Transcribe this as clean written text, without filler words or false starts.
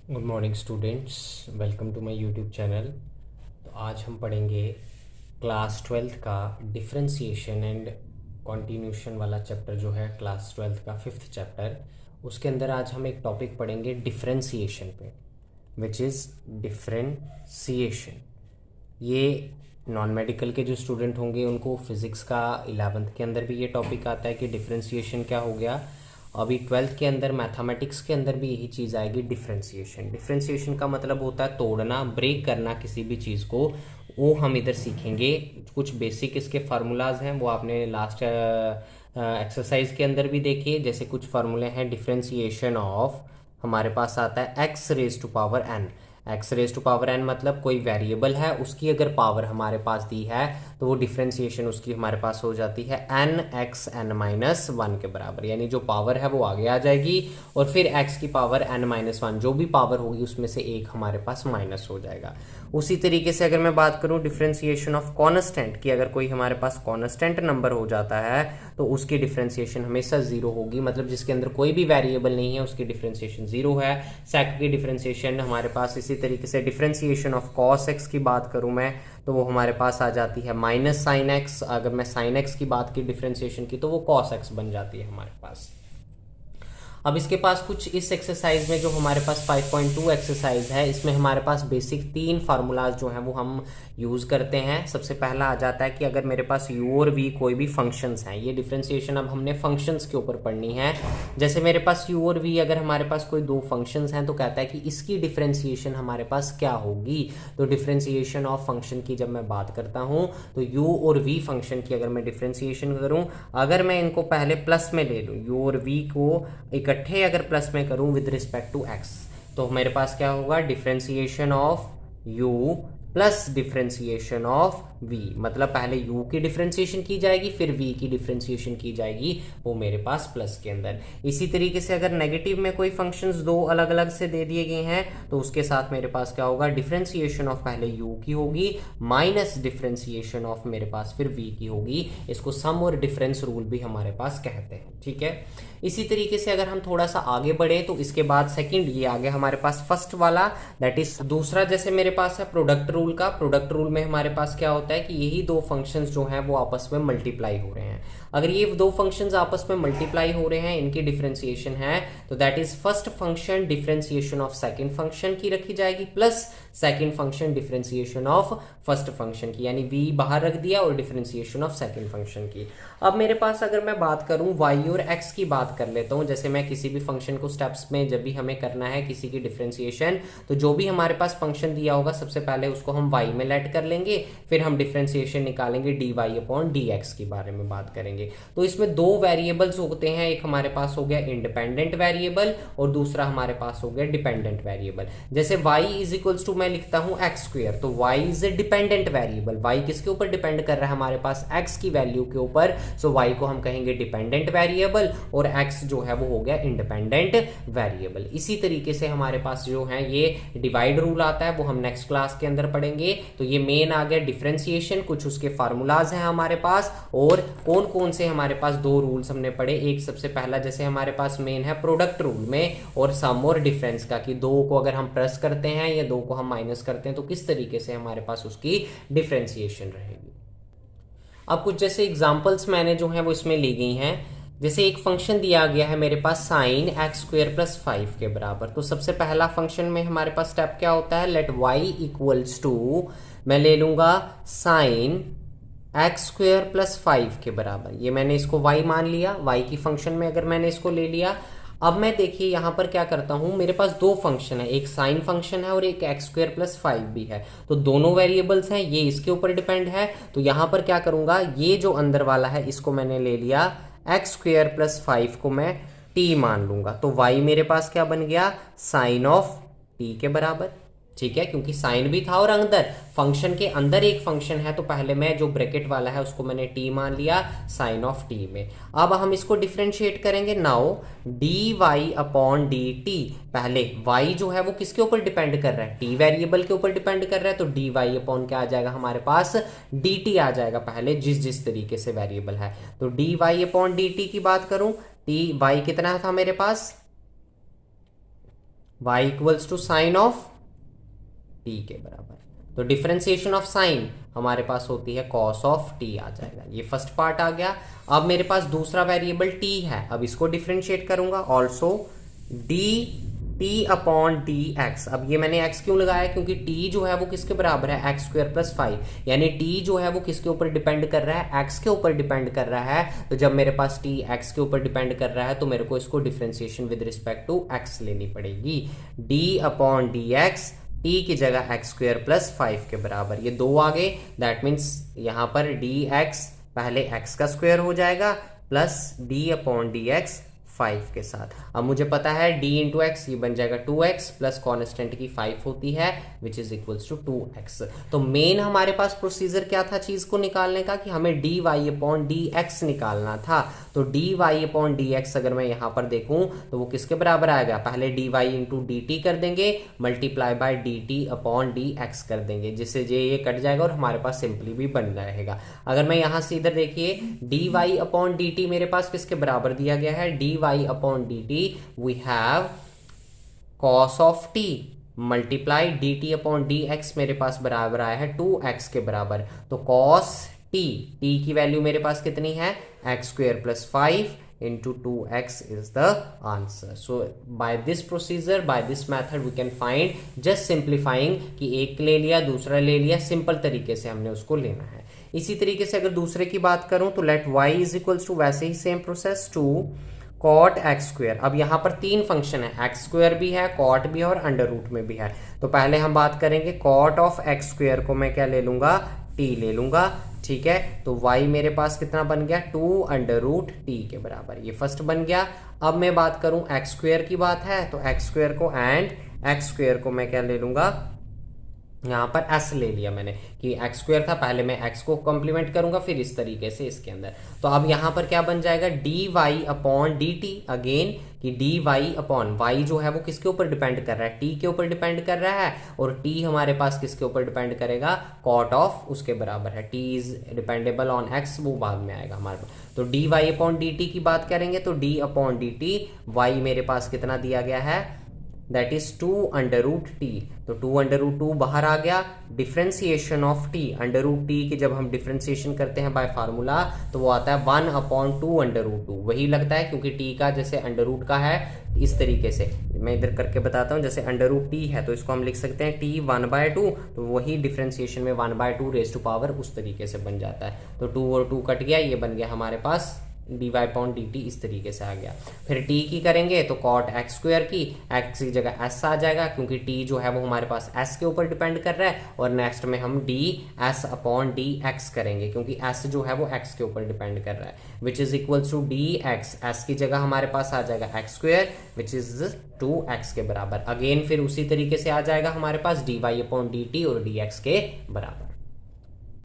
Good morning students, welcome to my YouTube channel. तो आज हम पढ़ेंगे क्लास ट्वेल्थ का डिफरेंशिएशन एंड कॉन्टिन्यूशन वाला चैप्टर जो है क्लास ट्वेल्थ का फिफ्थ चैप्टर। उसके अंदर आज हम एक टॉपिक पढ़ेंगे डिफरेंशिएशन पे, विच इज़ डिफरेंशिएशन। ये नॉन मेडिकल के जो स्टूडेंट होंगे उनको फिज़िक्स का 11th के अंदर भी ये टॉपिक आता है कि डिफरेंशिएशन क्या हो गया। अभी 12th के अंदर मैथमेटिक्स के अंदर भी यही चीज़ आएगी, डिफरेंशिएशन। डिफरेंशिएशन का मतलब होता है तोड़ना, ब्रेक करना किसी भी चीज़ को। वो हम इधर सीखेंगे। कुछ बेसिक इसके फार्मूलाज हैं, वो आपने लास्ट एक्सरसाइज के अंदर भी देखिए। जैसे कुछ फार्मूले हैं, डिफरेंशिएशन ऑफ हमारे पास आता है x raise to power n. X raise to power n मतलब कोई वेरिएबल है, उसकी अगर पावर हमारे पास दी है तो वो डिफरेंशिएशन उसकी हमारे पास हो जाती है n x n minus one के बराबर। यानी जो पावर है वो आगे आ जाएगी और फिर एक्स की पावर एन माइनस वन, जो भी पावर होगी उसमें से एक हमारे पास माइनस हो जाएगा। उसी तरीके से अगर मैं बात करूं डिफरेंशिएशन ऑफ कॉन्स्टेंट की, अगर कोई हमारे पास कॉन्स्टेंट नंबर हो जाता है तो उसकी डिफरेंशिएशन हमेशा जीरो होगी। मतलब जिसके अंदर कोई भी वेरिएबल नहीं है उसकी डिफरेंशिएशन जीरो है। सेक की डिफरेंशिएशन हमारे पास इसी तरीके से डिफरेंशिएशन ऑफ कॉस एक्स की बात करूं मैं तो वो हमारे पास आ जाती है माइनस साइन एक्स। अगर मैं साइन एक्स की बात की डिफरेंशिएशन की तो वो कॉस एक्स बन जाती है हमारे पास। अब इसके पास कुछ इस एक्सरसाइज में जो हमारे पास 5.2 एक्सरसाइज है, इसमें हमारे पास बेसिक तीन फार्मूलाज जो हैं वो हम यूज़ करते हैं। सबसे पहला आ जाता है कि अगर मेरे पास u और v कोई भी फंक्शंस हैं, ये डिफरेंशिएशन अब हमने फंक्शंस के ऊपर पढ़नी है। जैसे मेरे पास u और v अगर हमारे पास कोई दो फंक्शंस हैं तो कहता है कि इसकी डिफरेंशिएशन हमारे पास क्या होगी। तो डिफरेंशिएशन ऑफ फंक्शन की जब मैं बात करता हूँ तो u और v फंक्शन की अगर मैं डिफरेंशिएशन करूँ, अगर मैं इनको पहले प्लस में ले लूँ, u और v को इकट्ठे अगर प्लस में करूं विद रिस्पेक्ट टू एक्स, तो मेरे पास क्या होगा, differentiation of u plus differentiation of v। मतलब पहले u की डिफरेंशिएशन की जाएगी फिर v की डिफरेंशिएशन की जाएगी, वो मेरे पास प्लस के अंदर। इसी तरीके से अगर नेगेटिव में कोई फंक्शंस दो अलग अलग से दे दिए गए हैं तो उसके साथ मेरे पास क्या होगा, डिफरेंशिएशन ऑफ पहले u की होगी माइनस डिफरेंशिएशन ऑफ मेरे पास फिर v की होगी। इसको सम और डिफरेंस रूल भी हमारे पास कहते हैं, ठीक है। इसी तरीके से अगर हम थोड़ा सा आगे बढ़े तो इसके बाद सेकंड ये आ गया हमारे पास फर्स्ट वाला, दैट इज दूसरा। जैसे मेरे पास है प्रोडक्ट रूल का। प्रोडक्ट रूल में हमारे पास क्या होता है कि यही दो फंक्शंस जो हैं वो आपस में मल्टीप्लाई हो रहे हैं। अगर ये दो फंक्शंस आपस में मल्टीप्लाई हो रहे हैं, इनकी डिफरेंशिएशन है, तो that is first function differentiation of second function की रखी जाएगी plus second function differentiation of first function की, यानी v बाहर रख दिया और डिफरेंशिएशन ऑफ सेकंड फंक्शन की। अब मेरे पास अगर मैं बात करूं y और x की बात कर लेता हूं। जैसे मैं किसी भी फंक्शन को स्टेप्स में जब भी हमें करना है किसी की डिफरेंशिएशन, तो जो भी हमारे पास फंक्शन दिया होगा सबसे पहले उसको हम y में लेट कर लेंगे, फिर हम डिफरेंशिएशन निकालेंगे dy अपॉन dx के बारे में बात करेंगे। तो इसमें दो वेरिएबल्स होते हैं, एक हमारे पास हो गया इंडिपेंडेंट वेरिएबल और दूसरा हमारे पास हो गया डिपेंडेंट वेरिएबल। जैसे y इज इक्वल्स टू मैं लिखता हूं एक्स स्क्वायर, तो y is a dependent variable. y किसके ऊपर डिपेंड कर रहा है, हमारे पास x की वैल्यू के ऊपर। सो y को हम कहेंगे डिपेंडेंट वेरिएबल और x जो है वो हो गया इंडिपेंडेंट वेरिएबल। इसी तरीके से हमारे पास जो है ये डिवाइड रूल आता है, वो हम नेक्स्ट क्लास के अंदर पढ़ेंगे। तो ये मेन आ गया डिफरेंशिएशन, कुछ उसके फार्मूलाज हैं हमारे पास। और कौन कौन से हमारे पास दो रूल्स हमने पढ़े, एक सबसे पहला जैसे हमारे पास मेन है प्रोडक्ट रूल में और सम और डिफरेंस का, कि दो को अगर हम प्लस करते हैं या दो को हम माइनस करते हैं तो किस तरीके से हमारे पास उसकी डिफरेंशिएशन रहेगी। अब कुछ जैसे एग्जांपल्स मैंने जो है वो इसमें ली गई हैं। जैसे एक फंक्शन दिया गया है मेरे पास साइन एक्स स्क्वायर प्लस 5 के बराबर। तो सबसे पहला फंक्शन में हमारे पास स्टेप क्या होता है, लेट y इक्वल्स टू, मैं ले लूंगा साइन एक्स स्क्वायर प्लस 5 के बराबर। ये मैंने इसको y मान लिया, y की फंक्शन में अगर मैंने इसको ले लिया। अब मैं देखिए यहां पर क्या करता हूं, मेरे पास दो फंक्शन है, एक साइन फंक्शन है और एक एक्स स्क्वायर प्लस 5 भी है। तो दोनों वेरिएबल्स हैं, ये इसके ऊपर डिपेंड है। तो यहां पर क्या करूंगा, ये जो अंदर वाला है इसको मैंने ले लिया, एक्स स्क्वायर प्लस 5 को मैं t मान लूंगा। तो y मेरे पास क्या बन गया, साइन ऑफ t के बराबर, ठीक है। क्योंकि साइन भी था और अंदर फंक्शन के अंदर एक फंक्शन है, तो पहले मैं जो ब्रैकेट वाला है उसको मैंने t मान लिया साइन ऑफ t में। अब हम इसको डिफरेंशिएट करेंगे। नाउ dy अपॉन dt, पहले y जो है वो किसके ऊपर डिपेंड कर रहा है, t वेरिएबल के ऊपर डिपेंड कर रहा है। तो dy अपॉन क्या आ जाएगा हमारे पास, dt आ जाएगा पहले जिस जिस तरीके से वेरिएबल है। तो dy अपॉन dt की बात करूं, dy कितना था मेरे पास, y equals to sine of t के बराबर। तो डिफरेंशिएशन ऑफ साइन हमारे पास होती है cos ऑफ t आ जाएगा। ये फर्स्ट पार्ट आ गया। अब मेरे पास दूसरा वेरिएबल t है, अब इसको डिफरेंशिएट करूंगा। Also dt upon dx। अब ये मैंने x क्यों लगाया, क्योंकि t जो है वो किसके बराबर है, x स्क्वायर प्लस 5, यानी t जो है वो किसके ऊपर डिपेंड कर रहा है, x के ऊपर डिपेंड कर रहा है। तो जब मेरे पास t x के ऊपर डिपेंड कर रहा है तो मेरे को इसको differentiation with respect to x लेनी पड़ेगी। d अपॉन dx t की जगह x स्क्वायर प्लस 5 के बराबर, ये दो आ गए। दैट मीन्स यहाँ पर dx पहले x का स्क्वायर हो जाएगा प्लस d अपॉन dx 5 के साथ। अब मुझे पता है d इंटू एक्स ये बन जाएगा 2x प्लस कॉन्स्टेंट की 5 होती है which is equals to 2x। तो मेन हमारे पास प्रोसीजर क्या था चीज को निकालने का, कि हमें dy अपॉन dx निकालना था। तो dy अपॉन dx अगर मैं यहां पर देखूं तो वो किसके बराबर आएगा, पहले dy इंटू dt कर देंगे multiply by dt upon dx कर देंगे, जिससे ये कट जाएगा और हमारे पास सिंपली भी बन रहेगा। अगर मैं यहां से इधर देखिए dy अपॉन dt मेरे पास किसके बराबर दिया गया है, dy upon dt we have cos of t multiply dt upon dx मेरे पास बराबर आया है 2x के बराबर। तो cos t की वैल्यू मेरे पास कितनी है, x square plus 5 into 2x is the answer. So by this procedure, by this method we can find, just simplifying कि एक ले लिया दूसरा ले लिया, सिंपल तरीके से हमने उसको लेना है। इसी तरीके से अगर दूसरे की बात करूं तो let y is equals to, वैसे ही same process, two cot x square. अब यहाँ पर तीन फंक्शन है, एक्स स्क्वायर भी है, कॉट भी है और अंडर रूट में भी है। तो पहले हम बात करेंगे कॉट ऑफ एक्स स्क्वायर को मैं क्या ले लूंगा, t ले लूंगा। ठीक है, तो y मेरे पास कितना बन गया, 2 अंडर रूट t के बराबर, ये फर्स्ट बन गया। अब मैं बात करूं एक्स स्क्वायर की बात है तो एक्स स्क्वायर को एंड एक्स स्क्वायर को मैं क्या ले लूंगा, यहाँ पर s ले लिया मैंने कि x स्क्वायर था, पहले मैं x को कॉम्प्लीमेंट करूंगा फिर इस तरीके से इसके अंदर। तो अब यहाँ पर क्या बन जाएगा, dy अपॉन dt अगेन, कि dy अपॉन y जो है वो किसके ऊपर डिपेंड कर रहा है, t के ऊपर डिपेंड कर रहा है, और t हमारे पास किसके ऊपर डिपेंड करेगा, कॉट ऑफ उसके बराबर है। t is dependable on x, वो बाद में आएगा हमारे पास। तो dy अपॉन dt की बात करेंगे तो d अपॉन dt y मेरे पास कितना दिया गया है, that is 2 under root t. तो 2 अंडर रूट 2 बाहर आ गया। Differentiation of t, under root t की जब हम डिफरेंशिएशन करते हैं बाय फार्मूला तो वो आता है 1 अपॉन 2 अंडर रूट 2, वही लगता है क्योंकि टी का जैसे अंडर रूट का है इस तरीके से। मैं इधर करके बताता हूँ, जैसे अंडर रूट टी है तो इसको हम लिख सकते हैं टी 1/2, तो वही डिफरेंशिएशन में 1/2 रेज टू पावर उस तरीके से बन जाता है। तो 2 और 2 कट गया, ये बन गया हमारे पास dy अपॉन dt, इस तरीके से आ गया। फिर t की करेंगे तो cot x स्क्वायर की, x की जगह s आ जाएगा क्योंकि t जो है वो हमारे पास s के ऊपर डिपेंड कर रहा है, और नेक्स्ट में हम ds अपॉन dx करेंगे क्योंकि s जो है वो x के ऊपर डिपेंड कर रहा है, which is equals to dx, s की जगह हमारे पास आ जाएगा x square which is 2x के बराबर। अगेन फिर उसी तरीके से आ जाएगा हमारे पास dy अपॉन dt और dx के बराबर।